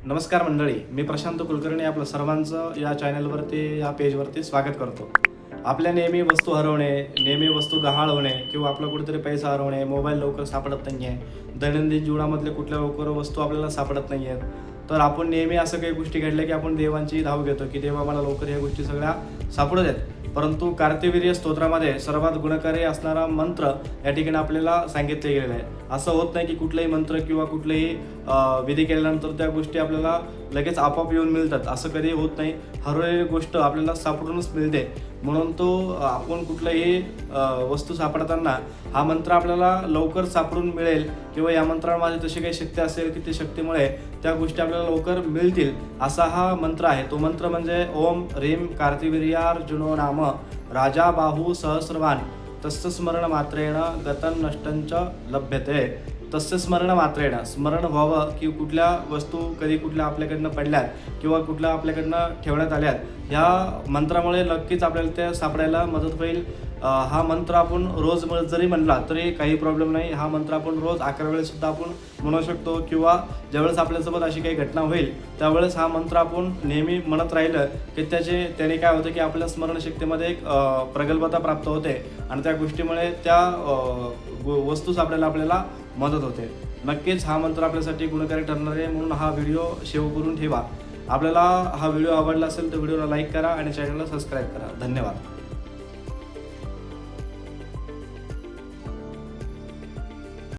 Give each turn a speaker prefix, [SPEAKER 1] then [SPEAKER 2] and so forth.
[SPEAKER 1] नमस्कार मंडळी, मी प्रशांत कुलकर्णी आपलं सर्वांचं या चॅनलवरती या पेजवरती स्वागत करतो। आपल्या नेहमी वस्तू हरवणे, नेहमी वस्तू गहाळ होणे किंवा आपला कुठेतरी पैसा हरवणे, मोबाईल लवकर सापडत नाही आहे, दैनंदिन जीवनामधले कुठल्या लवकर वस्तू आपल्याला सापडत नाही आहेत, तर आपण नेहमी असं काही गोष्टी घडल्या की आपण देवांची धाव घेतो की देवा मला लवकर ह्या गोष्टी सगळ्या सापडू देत। परंतु कार्तिवीर्य स्तोत्रामध्ये सर्वात गुणकारी असणारा मंत्र या ठिकाणी आपल्याला सांगितले गेलेला आहे। असं होत नाही की कुठलाही मंत्र किंवा कुठलेही विधी केल्यानंतर त्या गोष्टी आपल्याला लगेच आपोआप येऊन मिळतात, असं कधी होत नाही। हरवलेली गोष्ट आपल्याला सापडूनच मिळते, म्हणून तो आपण कुठलाही वस्तू सापडताना हा मंत्र आपल्याला लवकर सापडून मिळेल किंवा या मंत्रामध्ये तशी काही शक्ती असेल की त्या शक्तीमुळे त्या गोष्टी आपल्याला लवकर मिळतील असा हा मंत्र आहे। तो मंत्र म्हणजे ओम ह्रीं कार्तिवीर्यार्जुनो नाम राजा बाहू सहस्रवान तस्य स्मरण मात्रेण गतं नष्टंच लभ्यते। तस्य स्मरण मात्रेण स्मरण व्हावं की कुठल्या वस्तू कधी कुठल्या आपल्याकडनं पडल्यात किंवा कुठल्या आपल्याकडनं ठेवण्यात आल्यात, ह्या मंत्रामुळे नक्कीच आपल्याला त्या सापडायला मदत होईल। हा मंत्र आपण रोज जरी म्हणला तरी काही प्रॉब्लेम नाही। हा मंत्र आपण रोज 11 वेळेसुद्धा आपण म्हणू शकतो किंवा ज्यावेळेस आपल्यासोबत अशी काही घटना होईल त्यावेळेस हा मंत्र आपण नेहमी म्हणत राहिलं की त्याने काय होतं की आपल्या स्मरणशक्तीमध्ये एक प्रगल्भता प्राप्त होते आणि त्या गोष्टीमुळे त्या वस्तू सापडायला आपल्याला मदत होते। नक्कीच हा मंत्र आपल्यासाठी गुणकारी ठरणार आहे, म्हणून हा व्हिडिओ सेव्ह करून ठेवा। आपल्याला हा व्हिडिओ आवडला असेल तर व्हिडिओला लाईक करा आणि चॅनलला सबस्क्राईब करा। धन्यवाद।